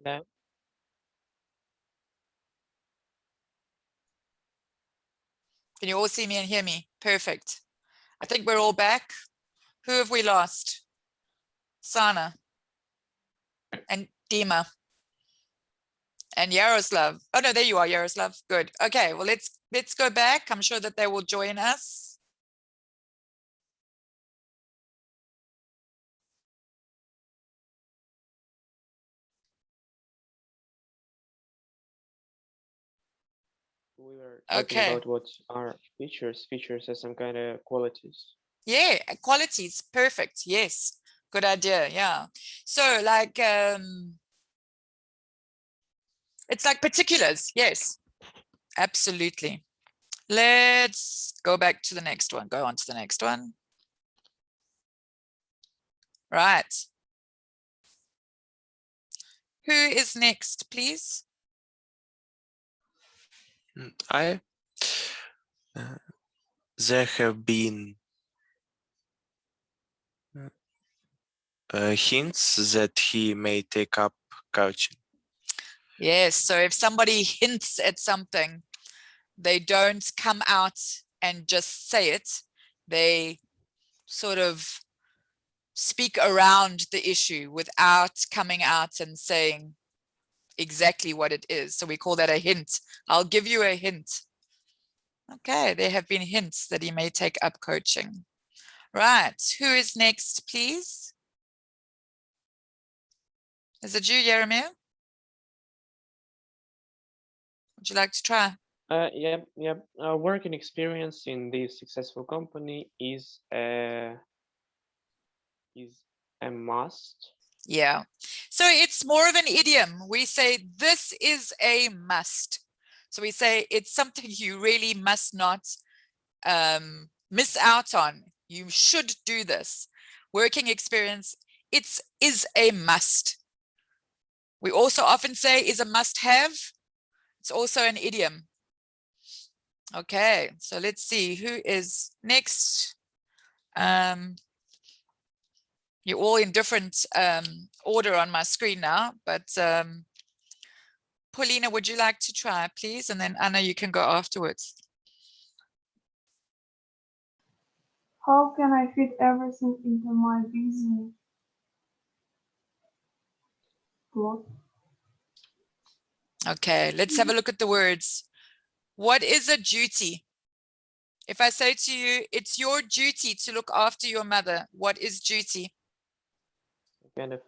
No. Can you all see me and hear me? Perfect. I think we're all back. Who have we lost? Sana and Dima and Yaroslav. Oh no, there you are, Yaroslav. Good. Okay, well let's go back. I'm sure that they will join us. We were talking Okay. about what are features. Features are some kind of qualities. Yeah, qualities. Perfect. Yes. Good idea. Yeah. So like it's like particulars. Yes. Absolutely. Let's go back to the next one. Go on to the next one. Right. Who is next, please? I there have been hints that he may take up coaching. Yes. So if somebody hints at something, they don't come out and just say it. They sort of speak around the issue without coming out and saying exactly what it is. So we call that a hint. I'll give you a hint. Okay, there have been hints that he may take up coaching. Right, who is next, please? Is it you, Jeremy? Would you like to try? Yep. Working experience in this successful company is a must. Yeah. So it's more of an idiom. We say this is a must. So we say it's something you really must not miss out on. You should do this. Working experience, is a must. We also often say is a must have. It's also an idiom. Okay, so let's see who is next. You're all in different order on my screen now, but Paulina, would you like to try, please? And then Anna, you can go afterwards. How can I fit everything into my busy plot? Okay, let's have a look at the words. What is a duty? If I say to you, it's your duty to look after your mother, what is duty? Kind of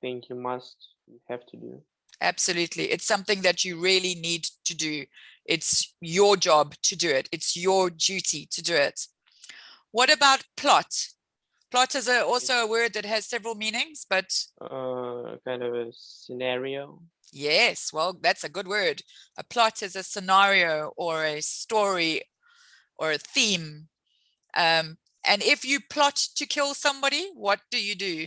thing you have to do. Absolutely. It's something that you really need to do. It's your job to do it. It's your duty to do it. What about plot? Plot is also a word that has several meanings, but kind of a scenario. yes, well, that's a good word. A plot is a scenario or a story or a theme. And if you plot to kill somebody, what do?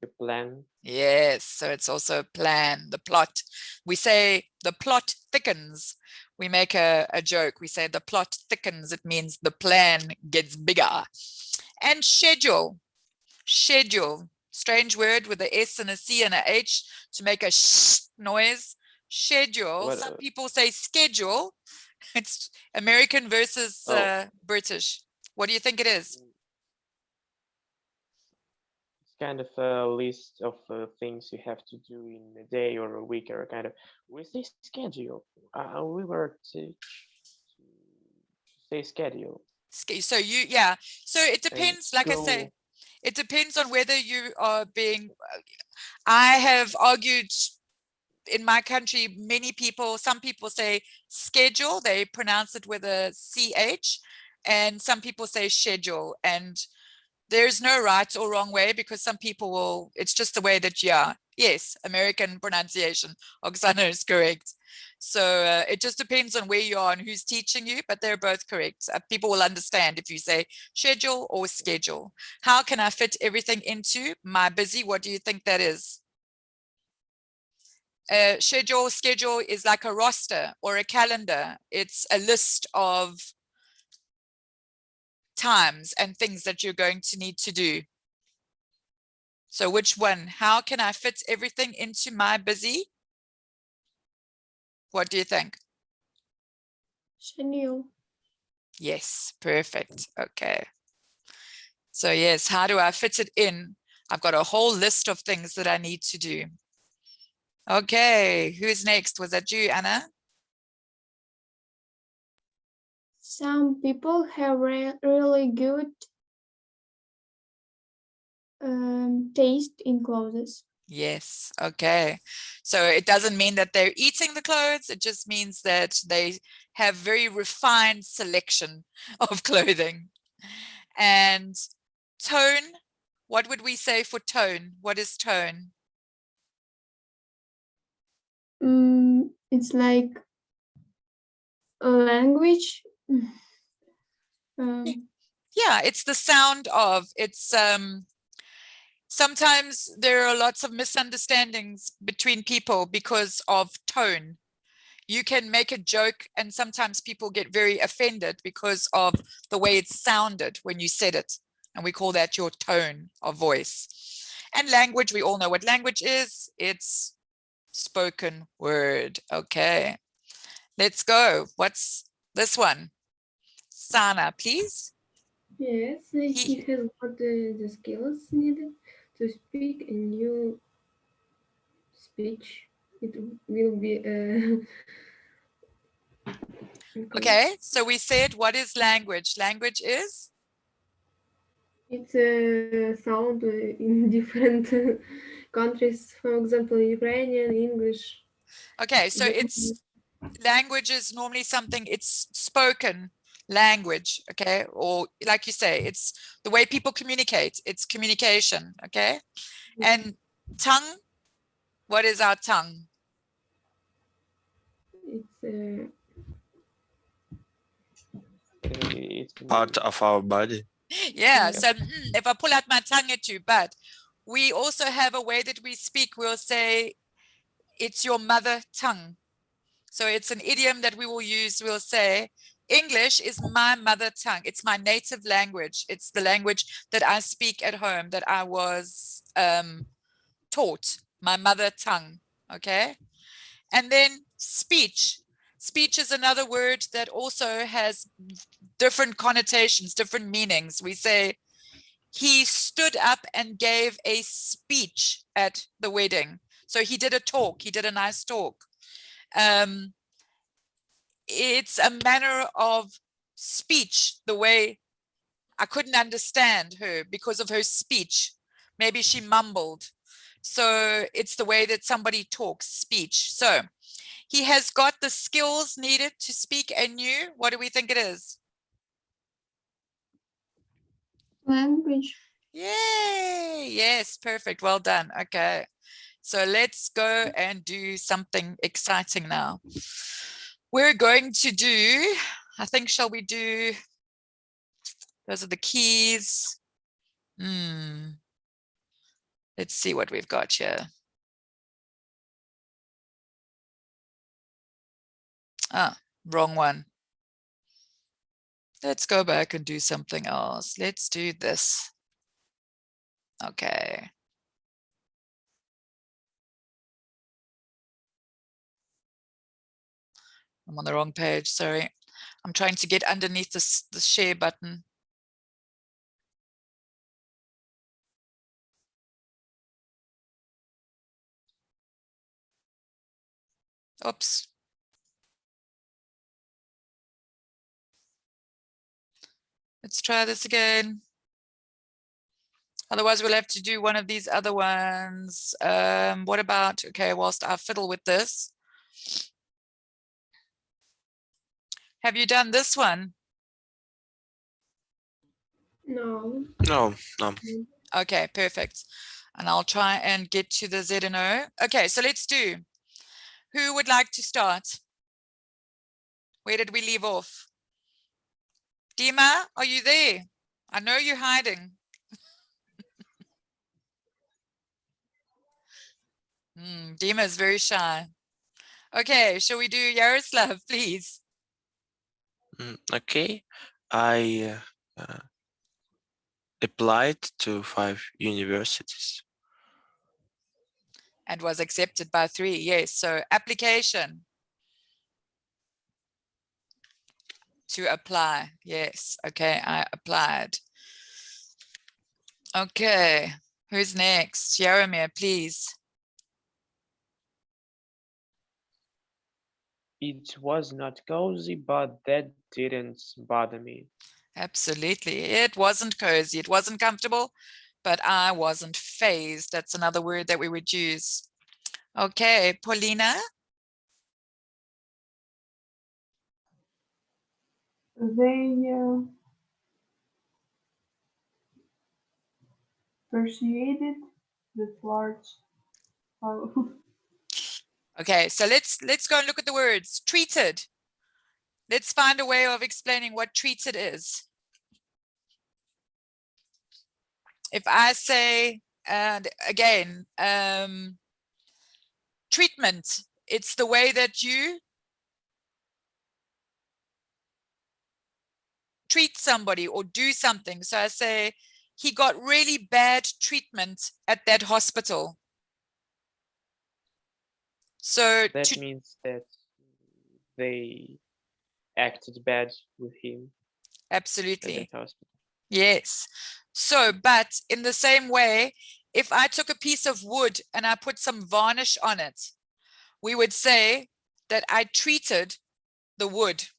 A plan. Yes, so it's also a plan, the plot. We say the plot thickens. We make a joke. We say the plot thickens. It means the plan gets bigger. And schedule. Schedule. Strange word with a S and a C and a H to make a sh noise. Schedule. Some people say schedule. It's American versus British. What do you think it is? Kind of a list of things you have to do in a day or a week, or kind of with a schedule. We were to say schedule. So so it depends. Like I say, it depends on whether you are being. I have argued in my country, some people say schedule, they pronounce it with a CH, and some people say schedule. And there's no right or wrong way, because some people will, it's just the way that yes, American pronunciation, Oksana is correct. So it just depends on where you are and who's teaching you, but they're both correct. People will understand if you say schedule or schedule. How can I fit everything into my busy? What do you think that is? Schedule is like a roster or a calendar. It's a list of times and things that you're going to need to do. So which one? How can I fit everything into my busy? What do you think? Schedule. Yes, perfect. Okay. So yes, how do I fit it in? I've got a whole list of things that I need to do. Okay, who's next? Was that you, Anna? Some people have really good taste in clothes. Yes, okay. So it doesn't mean that they're eating the clothes, it just means that they have very refined selection of clothing. And tone, what would we say for tone? What is tone? It's like a language. Yeah, it's the sound of, it's sometimes there are lots of misunderstandings between people because of tone. You can make a joke and sometimes people get very offended because of the way it sounded when you said it. And we call that your tone of voice. And language, we all know what language is. It's spoken word. Okay, let's go. What's this one? Sana, please. Yes, he has got the skills needed to speak a new speech. It will be Okay, so we said, what is language? Language is? it's a sound in different countries. For example, Ukrainian, English. Okay, so it's language is normally something, it's spoken language, okay? Or like you say, it's the way people communicate, it's communication, okay? And tongue, what is our tongue? It's It's Part of our body. Yeah, so if I pull out my tongue at you, but we also have a way that we speak, we'll say, it's your mother tongue. So it's an idiom that we will use. We'll say, English is my mother tongue. It's my native language. It's the language that I speak at home, that I was taught, my mother tongue. Okay. And then speech. Speech is another word that also has different connotations, different meanings. We say, he stood up and gave a speech at the wedding. So he did a talk. He did a nice talk. It's a manner of speech, the way I couldn't understand her because of her speech. Maybe she mumbled. So it's the way that somebody talks, speech. So he has got the skills needed to speak a new, what do we think it is? Language. Yay! Yes, perfect. Well done. Okay. So let's go and do something exciting now. We're going to do, I think, shall we do, those are the keys. Let's see what we've got here. Ah, wrong one. Let's go back and do something else. Let's do this. Okay. I'm on the wrong page, sorry. I'm trying to get underneath this, the share button. Oops. Let's try this again. Otherwise, we'll have to do one of these other ones. What about, okay, whilst I fiddle with this. Have you done this one? no. No, no. Okay, perfect. And I'll try and get to the Z and O. Okay, so let's do. Who would like to start? Where did we leave off? Dima, are you there? I know you're hiding. Dima is very shy. Okay, shall we do Yaroslav, please? Okay. I applied to 5 universities. and was accepted by 3. Yes, so application. To apply. Yes, okay, I applied. Okay, who's next? Jaromir, please. It was not cozy, but that didn't bother me. Absolutely. It wasn't cozy. It wasn't comfortable, but I wasn't phased. That's another word that we would use. Okay, Paulina. They persuaded the large. Oh, Okay, so let's go and look at the words. Treated. Let's find a way of explaining what treated is. If I say, and again, treatment, it's the way that you treat somebody or do something. So I say, he got really bad treatment at that hospital. So That means that they acted bad with him at absolutely. that hospital. Yes. So, but in the same way, if I took a piece of wood and I put some varnish on it, we would say that I treated the wood.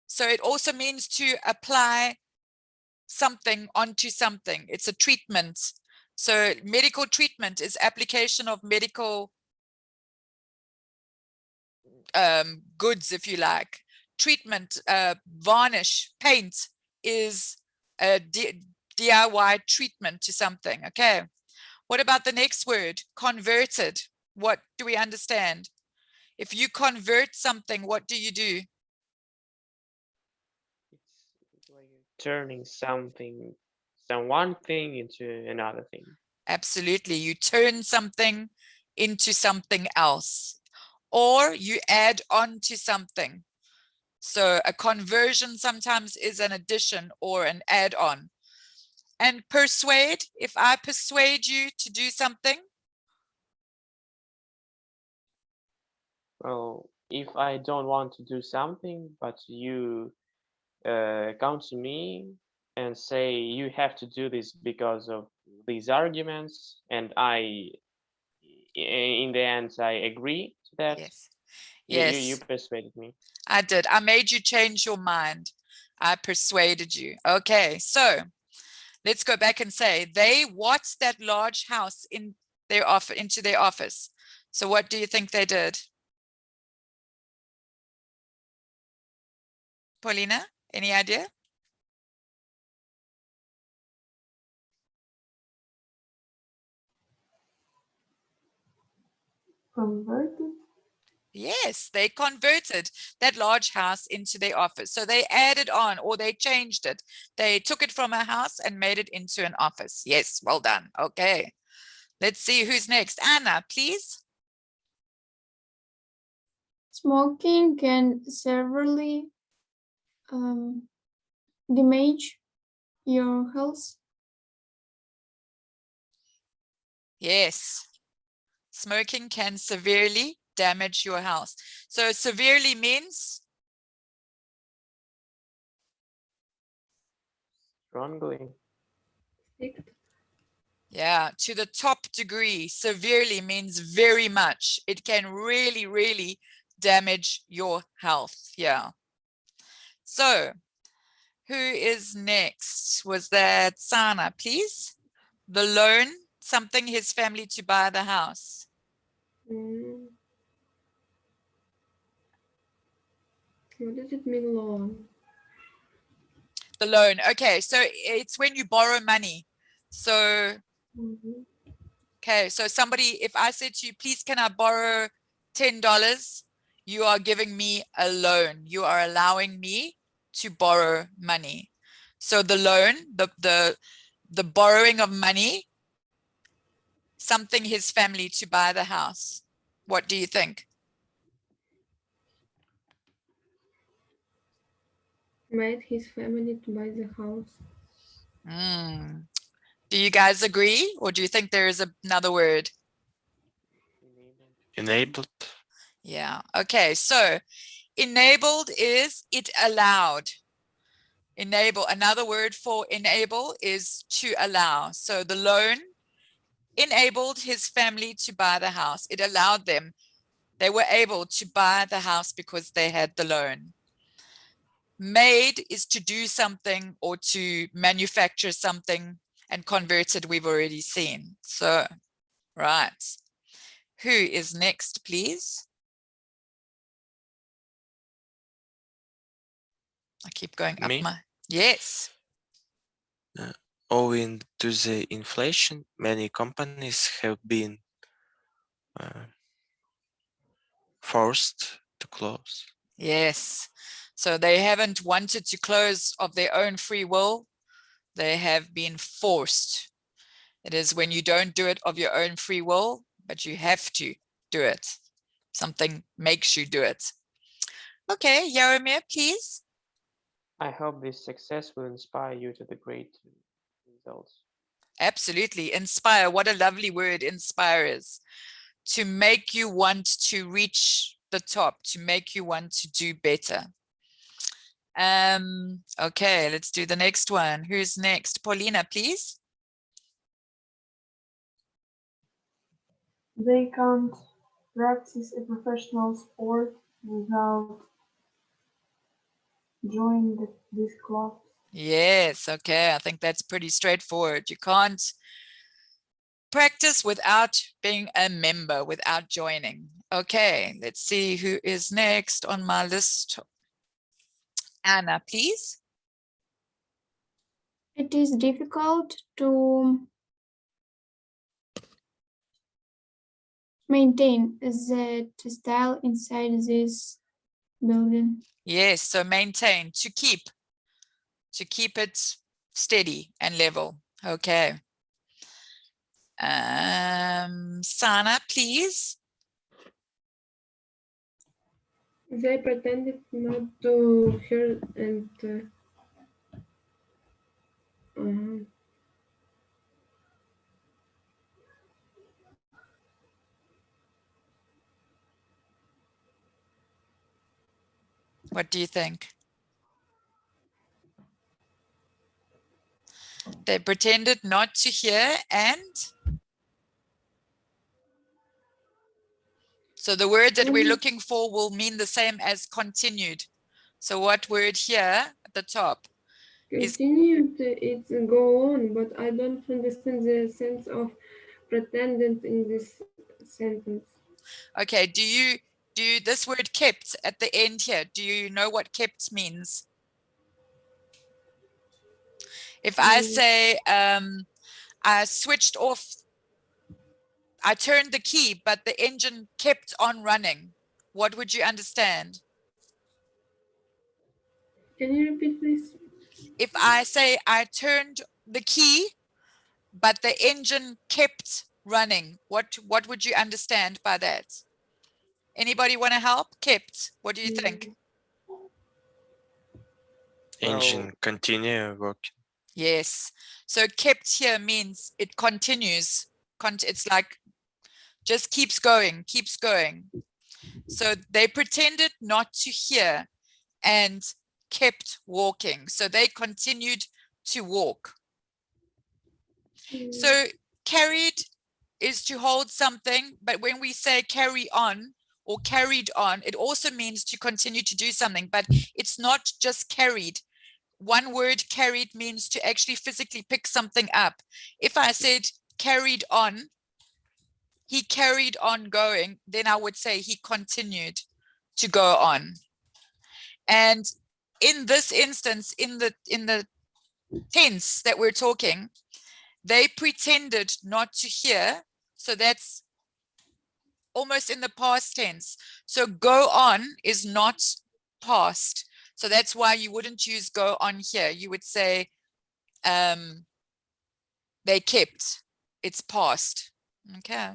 So it also means to apply something onto something. It's a treatment. So medical treatment is application of medical goods, if you like. Treatment, varnish, paint is a DIY treatment to something. Okay. What about the next word? Converted. What do we understand? If you convert something, what do you do? It's like turning one thing into another thing. Absolutely. You turn something into something else, or you add on to something. So a conversion sometimes is an addition or an add-on. And persuade, if I persuade you to do something. Well, if I don't want to do something, but you come to me and say you have to do this because of these arguments, and in the end, I agree to that. Yes. You Yes, persuaded me. I did. I made you change your mind. I persuaded you. Okay, so let's go back and say they watched that large house in their into their office. So what do you think they did? Paulina, any idea? converted. Yes, they converted that large house into their office. So they added on or they changed it. They took it from a house and made it into an office. Yes, well done. Okay, let's see who's next. Anna, please. Smoking can severely damage your health. Yes, smoking can severely damage your health. So severely means Strongly. yeah, to the top degree. Severely means very much. It can really, really damage your health. Yeah. So who is next? Was that Sana, please? The loan, something his family to buy the house. What does it mean, loan? The loan. Okay, so it's when you borrow money. So okay, so somebody, if I said to you, please can I borrow $10? You are giving me a loan. You are allowing me to borrow money. So the loan, the borrowing of money, something his family to buy the house. What do you think? Made his family to buy the house. Do you guys agree, or do you think there is another word? Enabled. Yeah. Okay. So enabled is it allowed. Enable, another word for enable is to allow. So the loan enabled his family to buy the house. It allowed them. They were able to buy the house because they had the loan. Made is to do something or to manufacture something, and converted we've already seen. So, right. Who is next, please? I keep going up Me? my, yes. Owing to the inflation, many companies have been forced to close. Yes. So they haven't wanted to close of their own free will. They have been forced. It is when you don't do it of your own free will, but you have to do it. Something makes you do it. Okay, Jaromir, please. I hope this success will inspire you to the great results. Absolutely. Inspire. What a lovely word inspire is. To make you want to reach the top, to make you want to do better. Okay, let's do the next one. Who's next? Paulina, please. They can't practice a professional sport without joining this club. Yes, okay. I think that's pretty straightforward. You can't practice without being a member, without joining. Okay, let's see who is next on my list. Anna, please. It is difficult to maintain the style inside this building. Yes, so maintain, to keep it steady and level. Okay. Sana, please. They pretended not to hear and What do you think? They pretended not to hear and? So the word that we're looking for will mean the same as continued. So what word here at the top? continued. It go on, but I don't understand the sense of pretended in this sentence. Okay, do this word kept at the end here, do you know what kept means? If I say I switched off, I turned the key, but the engine kept on running, what would you understand? Can you repeat, please? If I say I turned the key, but the engine kept running, what would you understand by that? Anybody want to help? Kept, what do you think? Engine Well, continue working. Yes, so kept here means it continues. It's like just keeps going, keeps going. So they pretended not to hear and kept walking. So they continued to walk. So carried is to hold something, but when we say carry on or carried on, it also means to continue to do something, but it's not just carried. One word carried means to actually physically pick something up. If I said carried on, he carried on going, then I would say he continued to go on. And in this instance, in the tense that we're talking, they pretended not to hear. So that's almost in the past tense. So go on is not past. So that's why you wouldn't use go on here. You would say they kept. It's past. Okay.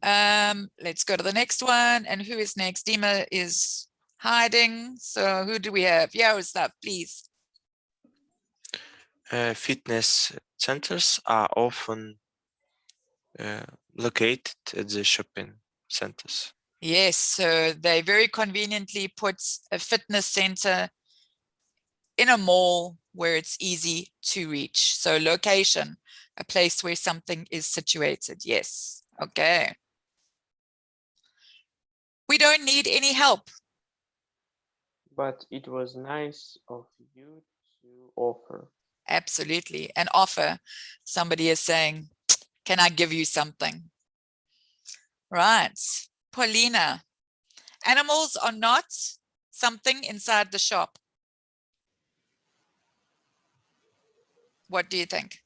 Let's go to the next one. And who is next? Dima is hiding. So who do we have? Yaroslav, please. Fitness centers are often located at the shopping sentence. Yes, so they very conveniently put a fitness center in a mall where it's easy to reach. So location, a place where something is situated. Yes. Okay. We don't need any help. But it was nice of you to offer. Absolutely. An offer. Somebody is saying, can I give you something? Right. Paulina, animals are not something inside the shop. What do you think?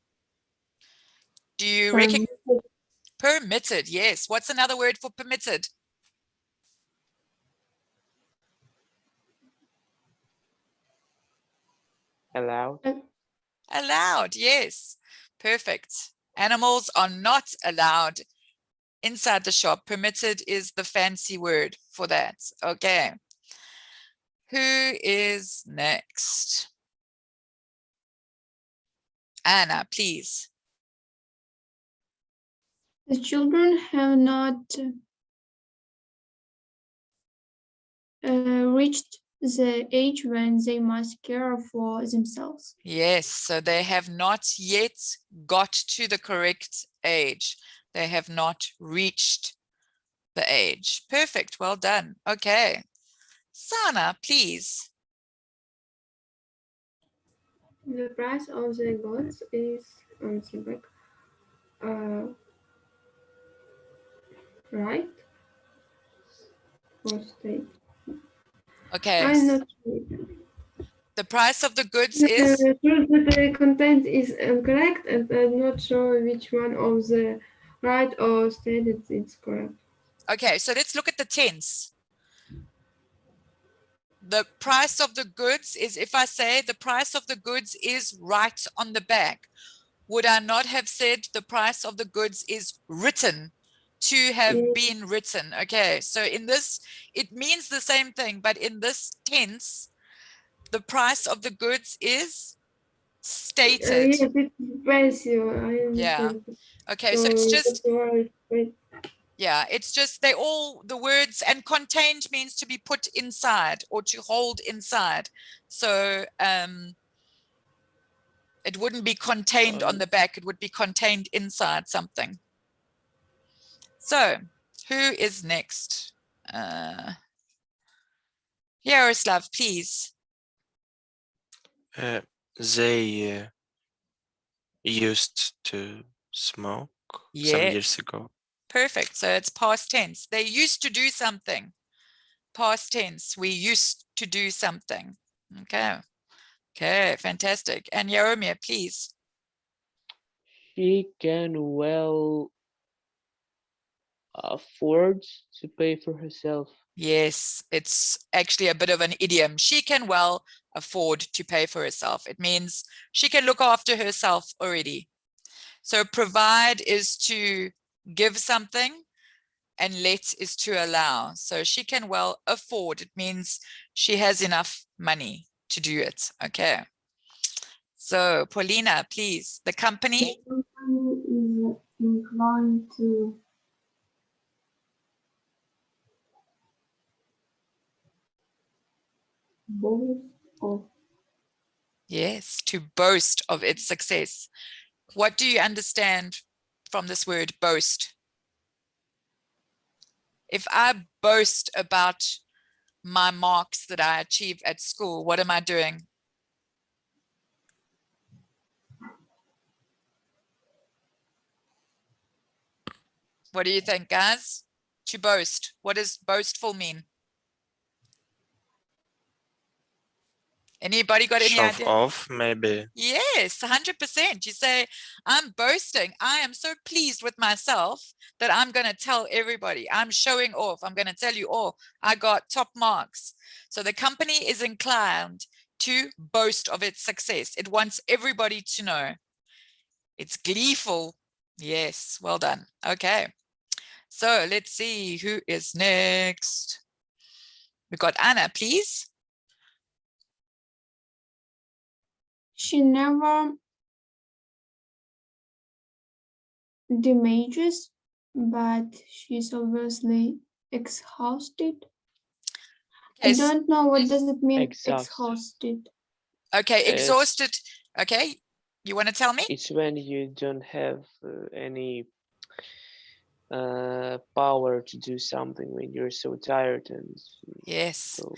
Do you recognize? Permitted, yes. What's another word for permitted? Allowed. Allowed, yes. Perfect. Animals are not allowed inside the shop. Permitted is the fancy word for that. Okay. Who is next? Anna, please. The children have not reached the age when they must care for themselves. Yes, so they have not yet got to the correct age. They have not reached the age. Perfect, well done. Okay. Sana, please. The price of the goods is on the back. Right? Or state? Okay. I'm not sure. The price of the goods is? Sure that the content is incorrect, and I'm not sure which one of the right or stated is correct. Okay, so let's look at the tense. The price of the goods is, if I say the price of the goods is right on the back, would I not have said the price of the goods is written to have been written? Okay, so in this, it means the same thing, but in this tense, the price of the goods is stated. Yes, it's ratio. I Yeah. understand. Okay, so it's just, Wait. yeah, it's just they all, the words, and contained means to be put inside or to hold inside. So it wouldn't be contained on the back, it would be contained inside something. So who is next? Yaroslav, please. They used to smoke some years Yes, ago. perfect. So it's past tense. They used to do something. Past tense, we used to do something. Okay. Okay, fantastic. And Yaromir, please. She can well afford to pay for herself. Yes, it's actually a bit of an idiom. She can well afford to pay for herself. It means she can look after herself already. So provide is to give something and let is to allow. So she can well afford. It means she has enough money to do it. Okay. So Paulina, please, the company. The company is inclined to boast of Yes, to boast of its success. What do you understand from this word boast? If I boast about my marks that I achieve at school, what am I doing? What do you think, guys? To boast. What does boastful mean? Anybody got any Show idea? off, maybe. Yes, 100%. You say, I'm boasting. I am so pleased with myself that I'm going to tell everybody. I'm showing off. I'm going to tell you, oh, I got top marks. So the company is inclined to boast of its success. It wants everybody to know. It's gleeful. Yes, well done. Okay. So let's see who is next. We got Anna, please. She never damages but she's obviously exhausted. I Okay, don't know what does it mean, Exhausted. exhausted. okay, It's- exhausted. Okay, you want to tell me? It's when you don't have any power to do something, when you're so tired and Yes. so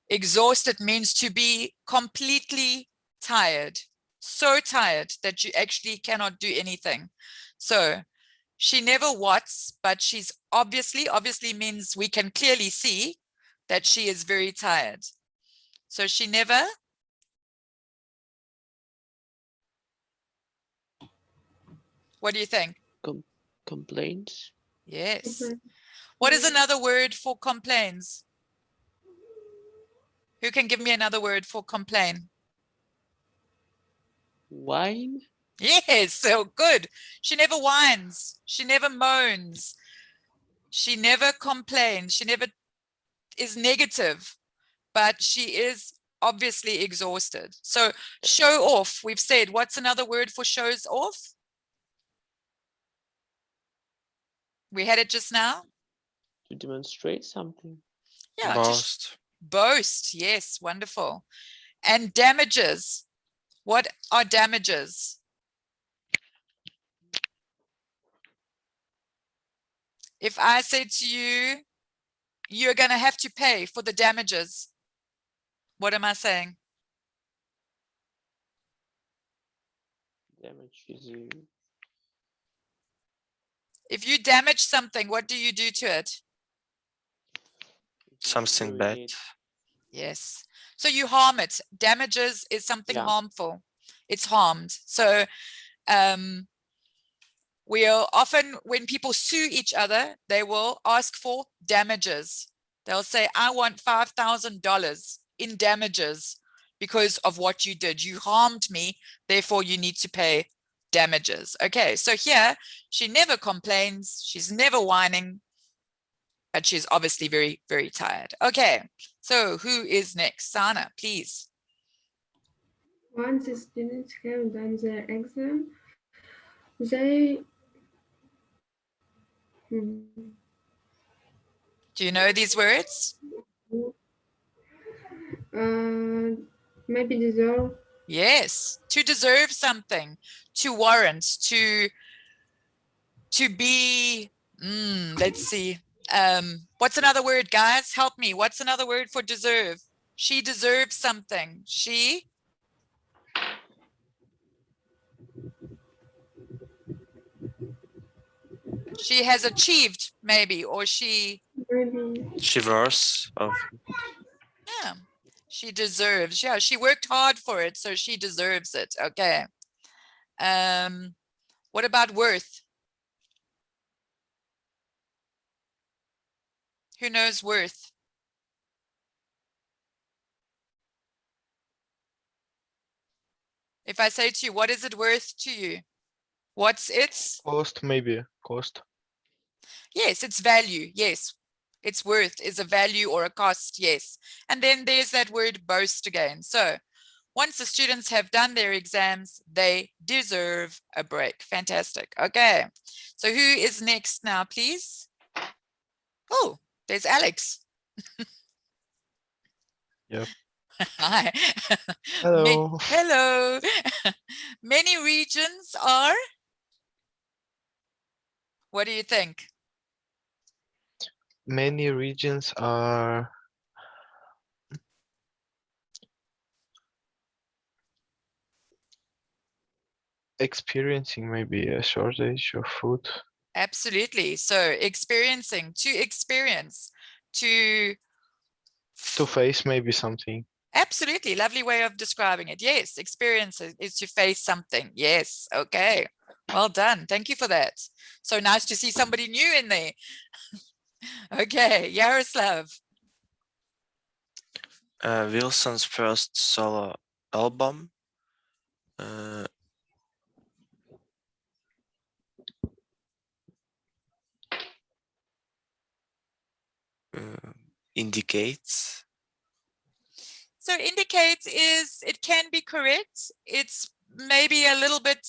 Exhausted means to be completely tired, so tired that you actually cannot do anything. So she never wats, but she's obviously means we can clearly see that she is very tired. So she never. What do you think? complaints. Yes. Okay. What is another word for complains? Who can give me another word for complain? Whine. Yes, so good. She never whines. She never moans. She never complains. She never is negative, but she is obviously exhausted. So show off, we've said. What's another word for shows off? We had it just now. To demonstrate something. Yeah, Boast. boast. Yes, wonderful. And damages. What are damages? If I say to you, you're going to have to pay for the damages, what am I saying? Damages you. If you damage something, what do you do to it? Something Ruin bad. it. Yes. So you harm it. Damages is something Yeah. harmful. It's harmed. So we'll often, when people sue each other, they will ask for damages. They'll say, I want $5,000 in damages because of what you did. You harmed me, therefore you need to pay damages. Okay, so here she never complains. She's never whining, but she's obviously very, very tired. Okay, so who is next? Sana, please. Once the students have done their exam, they Do you know these words? maybe deserve. Yes, to deserve something, to warrant, to be, let's see. What's another word, guys? Help me. What's another word for deserve? She deserves something. She has achieved, maybe, or she, Maybe Shivers of yeah, she deserves. Yeah, she worked hard for it, so she deserves it. Okay. What about worth? Who knows worth? If I say to you, what is it worth to you? What's its? Cost, maybe. Cost. Yes, it's value. Yes, its worth is a value or a cost. Yes. And then there's that word boast again. So once the students have done their exams, they deserve a break. Fantastic. Okay. So who is next now, please? Oh, there's Alex. Yep. Hi. Hello. Hello. Many regions are? What do you think? Many regions are experiencing maybe a shortage of food. Absolutely. So experiencing, to experience, to face maybe something. absolutely lovely way of describing it. Yes, experience is to face something. Yes. Okay. Well done. Thank you for that. So nice to see somebody new in there. Okay, Yaroslav. Wilson's first solo album. Indicates. So indicates is, it can be correct. It's maybe a little bit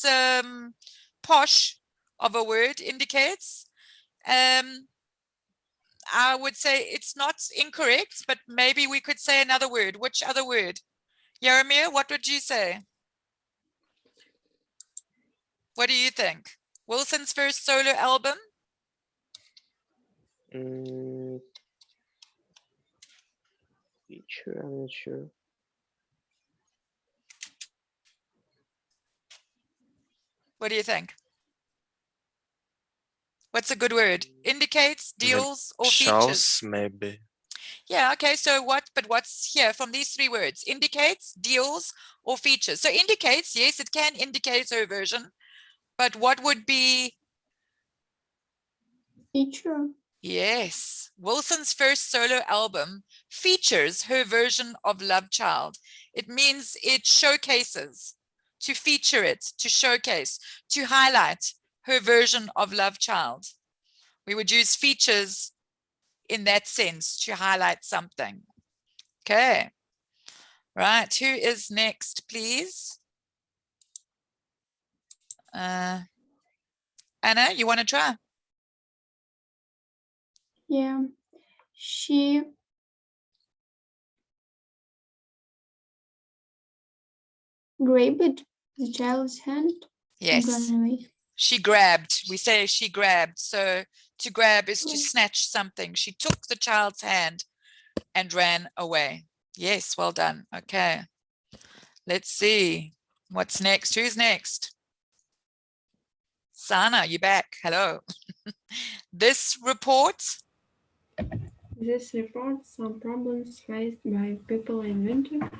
posh of a word, indicates. I would say it's not incorrect, but maybe we could say another word. Which other word? Jaromir, what would you say? What do you think? Wilson's first solo album? Feature, I'm not sure. What do you think? What's a good word? Indicates, deals, or features? Shows, maybe. Yeah, okay, so what's here from these three words? Indicates, deals, or features? So indicates, yes, it can indicate her version, but what would be? Feature. Yes, Wilson's first solo album features her version of Love Child. It means it showcases, to feature it, to showcase, to highlight her version of Love Child. We would use features in that sense to highlight something. Okay. Right, who is next, please? Anna, you want to try? Yeah. She grabbed the child's hand and Yes, ran away. she grabbed. We say she grabbed. So to grab is to snatch something. She took the child's hand and ran away. Yes, well done. Okay. Let's see. What's next? Who's next? Sana, you back. Hello. This report. This reports some problems faced by people in winter.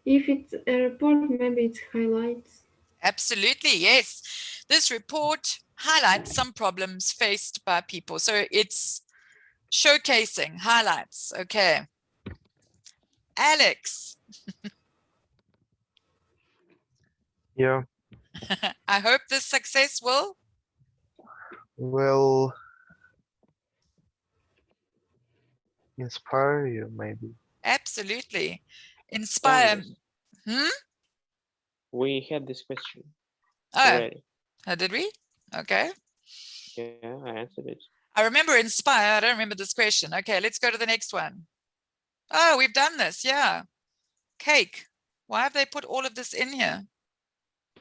If it's a report, maybe it's highlights. Absolutely, yes. This report highlights some problems faced by people. So it's showcasing, highlights. Okay. Alex. Yeah. I hope this success will. Well, inspire you, maybe. Absolutely. Inspire. Done Hmm? We had this question Oh, already. did we? Okay. Yeah, I answered it. I remember inspire. I don't remember this question. Okay, let's go to the next one. Oh, we've done this. Yeah. Cake. Why have they put all of this in here?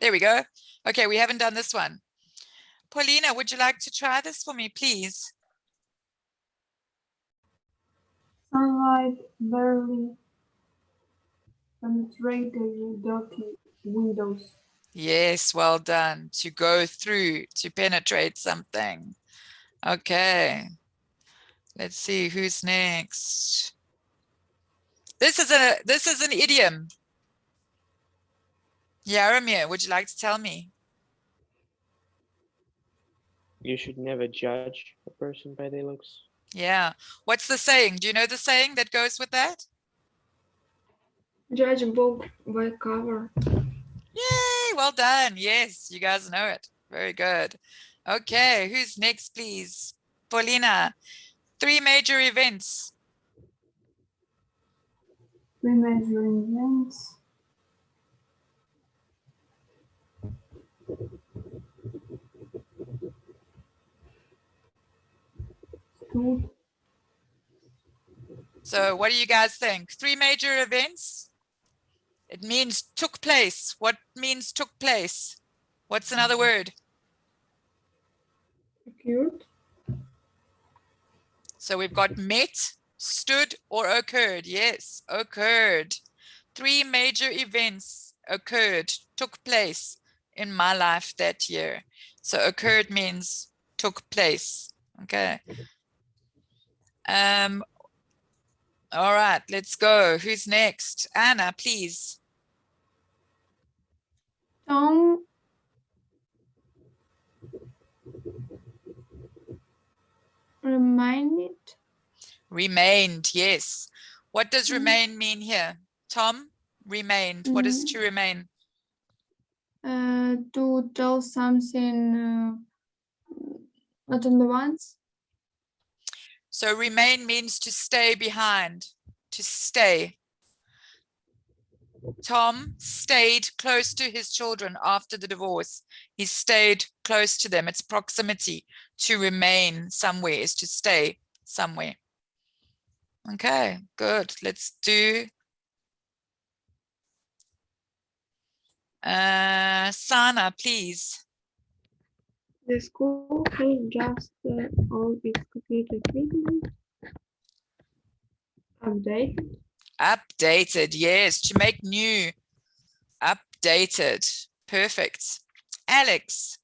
There we go. Okay, we haven't done this one. Paulina, would you like to try this for me, please? Sunlight barely penetrated the dirty windows. Yes, well done. To go through, to penetrate something. Okay. Let's see who's next. This is an idiom. Jaromir, would you like to tell me? You should never judge a person by their looks. Yeah. What's the saying? Do you know the saying that goes with that? Judge a book by cover. Yay, well done. Yes, you guys know it. Very good. Okay, who's next, please? Paulina, 3 major events. 3 major events. Stood. So what do you guys think? 3 major events? It means took place. What means took place? What's another word? Occurred. So we've got met, stood, or occurred. Yes, occurred. 3 major events occurred, took place in my life that year. So occurred means took place. Okay. All right, let's go. Who's next? Anna, please. Tom reminded Remained, yes. What does remain mean here? Tom, remained. What is to remain? to tell something not only once. So remain means to stay behind, to stay. Tom stayed close to his children after the divorce. He stayed close to them. It's proximity. To remain somewhere is to stay somewhere. Okay, good. Let's do Sana, please. The school has just all its computer equipment updated. Updated, yes, to make new. Updated, perfect. Alex,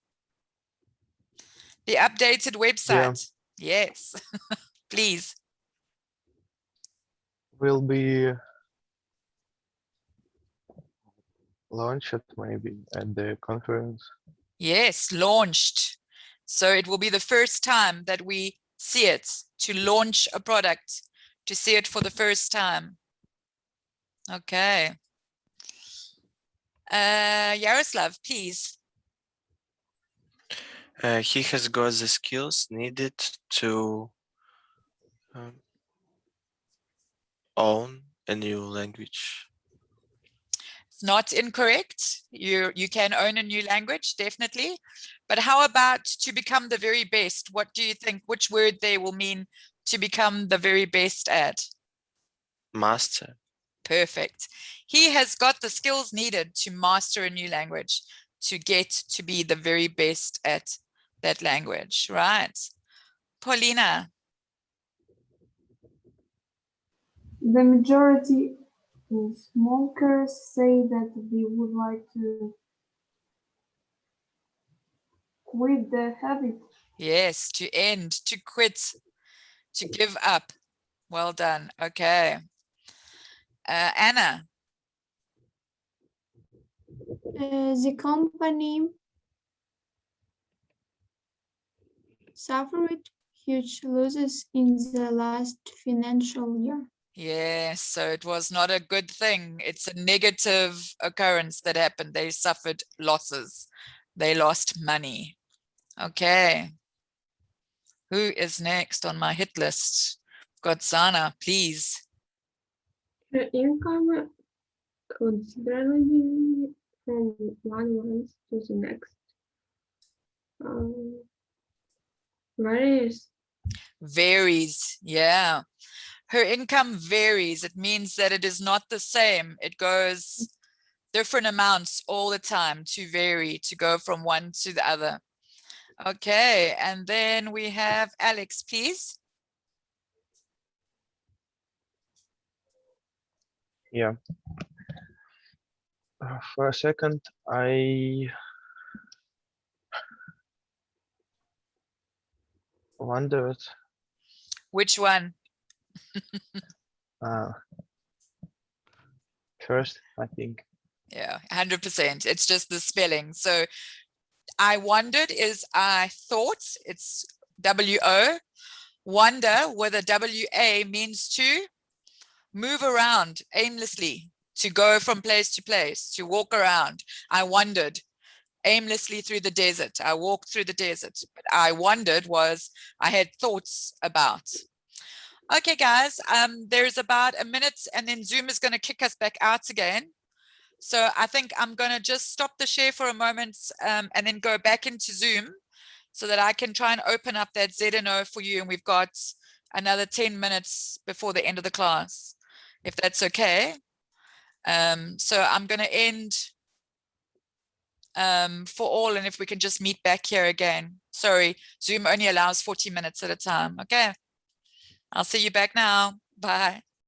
the updated website. Yes, please. Will be launched maybe at the conference. Yes, launched. So it will be the first time that we see it, to launch a product, to see it for the first time. Okay. Yaroslav, please. He has got the skills needed to own a new language. It's not incorrect. You can own a new language, definitely. But how about to become the very best? What do you think? Which word there will mean to become the very best at? Master. Perfect. He has got the skills needed to master a new language, to get to be the very best at that language, right? Paulina. The majority of smokers say that they would like to quit the habit. Yes, to end, to quit, to give up. Well done. Okay. Anna. The company suffered huge losses in the last financial year. Yes, so it was not a good thing. It's a negative occurrence that happened. They suffered losses. They lost money. Okay. Who is next on my hit list? Got Sana, please. Her income considerably from 1 month to the next. Varies. Varies, yeah. Her income varies. It means that it is not the same. It goes different amounts all the time, to vary, to go from one to the other. Okay, and then we have Alex, please. Yeah. For a second, I wondered. Which one? First, I think. Yeah, 100%. It's just the spelling. So I wondered is I thought, it's W-O. Wonder whether W-A means to move around aimlessly, to go from place to place, to walk around. I wandered aimlessly through the desert. I walked through the desert. But I wondered was I had thoughts about. Okay, guys, there's about a minute and then Zoom is going to kick us back out again. So I think I'm going to just stop the share for a moment and then go back into Zoom so that I can try and open up that ZNO for you. And we've got another 10 minutes before the end of the class, if that's okay. So I'm going to end for all, and if we can just meet back here again. Sorry, Zoom only allows 40 minutes at a time. Okay, I'll see you back now. Bye.